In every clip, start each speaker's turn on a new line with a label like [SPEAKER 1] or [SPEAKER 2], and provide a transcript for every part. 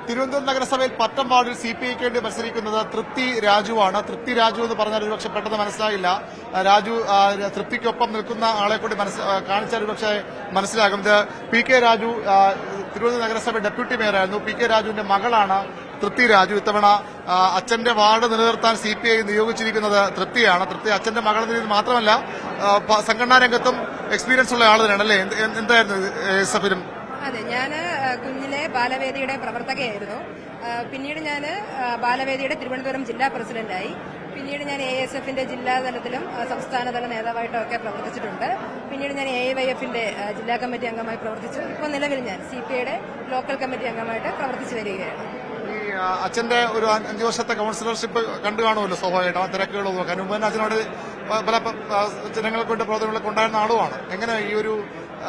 [SPEAKER 1] തിരുവനന്തപുരം നഗരസഭയിൽ പട്ടം വാർഡിൽ CPIക്ക് വേണ്ടി മത്സരിക്കുന്നത് തൃപ്തി രാജുവാണ്. തൃപ്തി രാജു എന്ന് പറഞ്ഞാൽ ഒരുപക്ഷെ പെട്ടെന്ന് മനസ്സിലായില്ല. രാജു തൃപ്തിക്കൊപ്പം നിൽക്കുന്ന ആളെ കൂടി കാണിച്ചാൽ ഒരുപക്ഷെ മനസ്സിലാകും. ഇത് PK രാജു തിരുവനന്തപുരം നഗരസഭ ഡെപ്യൂട്ടി മേയറായിരുന്നു. PK രാജുവിന്റെ മകളാണ് തൃപ്തി രാജു. ഇത്തവണ അച്ഛന്റെ വാർഡ് നിലനിർത്താൻ CPI നിയോഗിച്ചിരിക്കുന്നത് തൃപ്തിയാണ്. തൃപ്തി അച്ഛന്റെ മകൾ എന്ന മാത്രമല്ല സംഘടനാ രംഗത്തും എക്സ്പീരിയൻസ് ഉള്ള ആൾ തന്നെയാണ് അല്ലേ? എന്തായിരുന്നു എസ്എഫിലും?
[SPEAKER 2] അതെ, ഞാൻ കുഞ്ഞിലെ ബാലവേദിയുടെ പ്രവർത്തകയായിരുന്നു. പിന്നീട് ഞാൻ ബാലവേദിയുടെ തിരുവനന്തപുരം ജില്ലാ പ്രസിഡന്റായി. പിന്നീട് ഞാൻ ASFന്റെ ജില്ലാതലത്തിലും സംസ്ഥാനതല നേതാവായിട്ടും ഒക്കെ പ്രവർത്തിച്ചിട്ടുണ്ട്. പിന്നീട് ഞാൻ AYFന്റെ ജില്ലാ കമ്മിറ്റി അംഗമായി പ്രവർത്തിച്ചു. ഇപ്പോൾ നിലവിൽ ഞാൻ CPIയുടെ ലോക്കൽ കമ്മിറ്റി അംഗമായിട്ട് പ്രവർത്തിച്ചു വരികയാണ്.
[SPEAKER 1] ഈ അച്ഛന്റെ ഒരു 5 വർഷത്തെ കൌൺസിലർഷിപ്പ് കണ്ടു കാണുമല്ലോ സ്വാഭാവികമായിട്ടും. ആ തിരക്കുകളോ നോക്കാൻ മുമ്പ് അച്ഛനോട് പല ജനങ്ങൾക്ക് വേണ്ടി പ്രവർത്തനങ്ങളൊക്കെ ഉണ്ടായിരുന്ന ആളുമാണ്. എങ്ങനെ ഈ ഒരു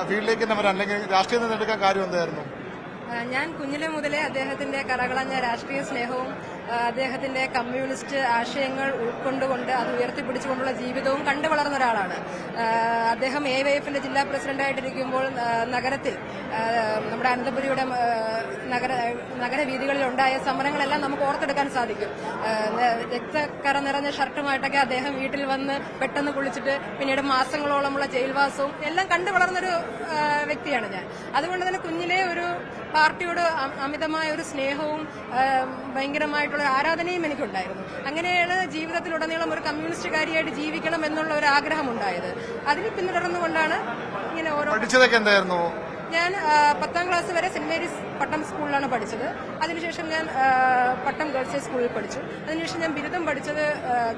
[SPEAKER 1] ഫീൽഡിലേക്ക് തന്നെ വരാൻ അല്ലെങ്കിൽ രാഷ്ട്രീയം തിരഞ്ഞെടുക്കാൻ കാര്യം എന്തായിരുന്നു?
[SPEAKER 2] ഞാൻ കുഞ്ഞിലെ മുതലേ അദ്ദേഹത്തിന്റെ കറകളഞ്ഞ രാഷ്ട്രീയ സ്നേഹവും അദ്ദേഹത്തിന്റെ കമ്മ്യൂണിസ്റ്റ് ആശയങ്ങൾ ഉൾക്കൊണ്ടുകൊണ്ട് അത് ഉയർത്തിപ്പിടിച്ചുകൊണ്ടുള്ള ജീവിതവും കണ്ടു വളർന്ന ഒരാളാണ്. അദ്ദേഹം AYFന്റെ ജില്ലാ പ്രസിഡന്റായിട്ടിരിക്കുമ്പോൾ നഗരത്തിൽ നമ്മുടെ അനന്തപുരിയുടെ നഗരവീഥികളിൽ ഉണ്ടായ സമരങ്ങളെല്ലാം നമുക്ക് ഓർത്തെടുക്കാൻ സാധിക്കും. രക്തക്കറ നിറഞ്ഞ ഷർട്ടുമായിട്ടൊക്കെ അദ്ദേഹം വീട്ടിൽ വന്ന് പെട്ടെന്ന് കുളിച്ചിട്ട് പിന്നീട് മാസങ്ങളോളമുള്ള ജയിൽവാസവും എല്ലാം കണ്ടു വളർന്നൊരു വ്യക്തിയാണ് ഞാൻ. അതുകൊണ്ട് തന്നെ കുഞ്ഞിലെ ഒരു പാർട്ടിയോട് അമിതമായ ഒരു സ്നേഹവും ഭയങ്കരമായിട്ടുള്ള ആരാധനയും എനിക്കുണ്ടായിരുന്നു. അങ്ങനെയാണ് ജീവിതത്തിലുടനീളം ഒരു കമ്മ്യൂണിസ്റ്റുകാരിയായിട്ട് ജീവിക്കണം എന്നുള്ള ഒരു ആഗ്രഹമുണ്ടായത്. അതിന് പിന്തുടർന്നുകൊണ്ടാണ് ഇങ്ങനെ ഓരോ.
[SPEAKER 1] പഠിച്ചതൊക്കെ എന്തായിരുന്നു?
[SPEAKER 2] ഞാൻ 10ാം ക്ലാസ് വരെ സെന്റ് മേരീസ് പട്ടം സ്കൂളിലാണ് പഠിച്ചത്. അതിനുശേഷം ഞാൻ പട്ടം ഗേൾസ് ഹൈ സ്കൂളിൽ പഠിച്ചു. അതിനുശേഷം ഞാൻ ബിരുദം പഠിച്ചത്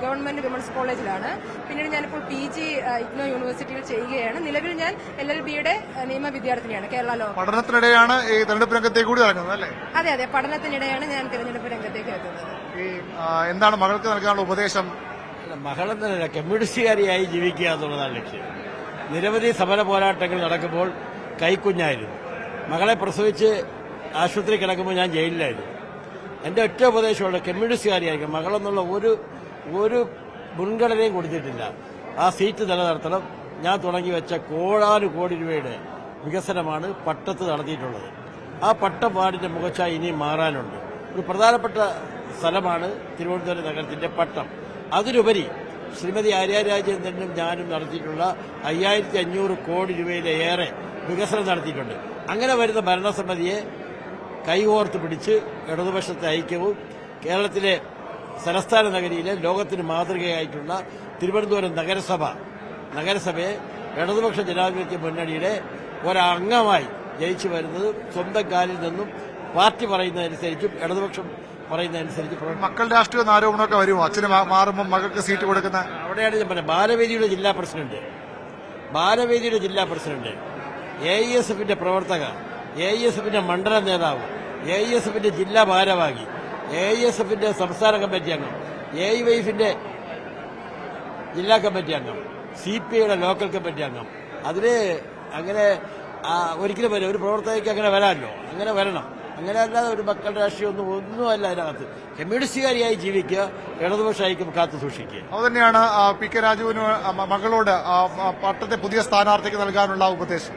[SPEAKER 2] ഗവൺമെന്റ് വിമൻസ് കോളേജിലാണ്. പിന്നീട് ഞാനിപ്പോൾ PG IGNOU യൂണിവേഴ്സിറ്റിയിൽ ചെയ്യുകയാണ്. നിലവിൽ ഞാൻ LLBയുടെ നിയമ വിദ്യാർത്ഥിനിയാണ്. കേരള ലോ.
[SPEAKER 1] പഠനത്തിനിടെയാണ് ഈ തെരഞ്ഞെടുപ്പ് രംഗത്തേക്ക് കൂടി ഇറങ്ങുന്നത് അല്ലേ?
[SPEAKER 2] അതെ അതെ, പഠനത്തിനിടെയാണ് ഞാൻ തെരഞ്ഞെടുപ്പ് രംഗത്തേക്ക് എത്തുന്നത്.
[SPEAKER 1] എന്താണ് മകൾക്ക് നൽകാനുള്ള ഉപദേശം?
[SPEAKER 3] മകളെന്നല്ല, കമ്മ്യൂണിസ്റ്റുകാരിയായി ജീവിക്കുക എന്നുള്ളതാണ് ലക്ഷ്യം. നിരവധി സമര പോരാട്ടങ്ങൾ നടക്കുമ്പോൾ കൈക്കുഞ്ഞായിരുന്നു. മകളെ പ്രസവിച്ച് ആശുപത്രി കിടക്കുമ്പോൾ ഞാൻ ജയിലിലായിരുന്നു. എന്റെ ഒറ്റ ഉപദേശമുള്ള കമ്മ്യൂണിസ്റ്റുകാരിയായിരിക്കും. മകളെന്നുള്ള ഒരു മുൻഗണനയും കൊടുത്തിട്ടില്ല. ആ സീറ്റ് നിലനിർത്തണം. ഞാൻ തുടങ്ങി വെച്ച കോടാനുകോടി രൂപയുടെ വികസനമാണ് പട്ടത്ത് നടത്തിയിട്ടുള്ളത്. ആ പട്ടം വാർഡിന്റെ മുഖച്ഛായ ഇനിയും മാറാനുണ്ട്. ഒരു പ്രധാനപ്പെട്ട സ്ഥലമാണ് തിരുവനന്തപുരം നഗരത്തിന്റെ പട്ടം. അതിലുപരി ശ്രീമതി ആര്യ രാജേന്ദ്രനും ഞാനും നടത്തിയിട്ടുള്ള 5500 കോടി രൂപയിലേറെ വികസനം നടത്തിയിട്ടുണ്ട്. അങ്ങനെ വരുന്ന ഭരണസമിതിയെ കൈകോർത്ത് പിടിച്ച് ഇടതുപക്ഷത്തെ ഐക്യവും കേരളത്തിലെ തലസ്ഥാന നഗരിയിലെ ലോകത്തിന് മാതൃകയായിട്ടുള്ള തിരുവനന്തപുരം നഗരസഭയെ ഇടതുപക്ഷ ജനാധിപത്യ മുന്നണിയുടെ ഒരംഗമായി ജയിച്ചു വരുന്നത് സ്വന്തം കാലിൽ നിന്നും പാർട്ടി പറയുന്നതനുസരിച്ചും ഇടതുപക്ഷം പറയുന്നതനുസരിച്ച്
[SPEAKER 1] മക്കൾ രാഷ്ട്രീയ ആരോപണമൊക്കെ വരുമോ? അച്ഛന് മാറുമ്പോൾ മകൾക്ക് സീറ്റ് കൊടുക്കുന്ന
[SPEAKER 3] അവിടെയാണ് ഞാൻ പറഞ്ഞത്. ബാലവേദിയുടെ ജില്ലാ പ്രസിഡന്റ് AISFന്റെ പ്രവർത്തക, AISFന്റെ മണ്ഡല നേതാവ്, AISFന്റെ ജില്ലാ ഭാരവാഹി, AISFന്റെ സംസ്ഥാന കമ്മിറ്റി അംഗം, AYFന്റെ ജില്ലാ കമ്മിറ്റി അംഗം, CPIയുടെ ലോക്കൽ കമ്മിറ്റി അംഗം. അതിന് അങ്ങനെ ഒരിക്കലും വരും. ഒരു പ്രവർത്തകയ്ക്ക് അങ്ങനെ വരാമല്ലോ, അങ്ങനെ വരണം. അങ്ങനെ അല്ലാതെ ഒരു മക്കളുടെ രാഷ്ട്രീയം ഒന്നുമല്ല അതിനകത്ത്. കമ്മ്യൂണിസ്റ്റുകാരിയായി ജീവിക്കുക, ഇടതുപക്ഷ ഐക്യം കാത്തു സൂക്ഷിക്കുക.
[SPEAKER 1] അതുതന്നെയാണ് PK രാജുവിന് മകളോട് പട്ടത്തെ പുതിയ സ്ഥാനാർത്ഥിക്ക് നൽകാനുള്ള ഉപദേശം.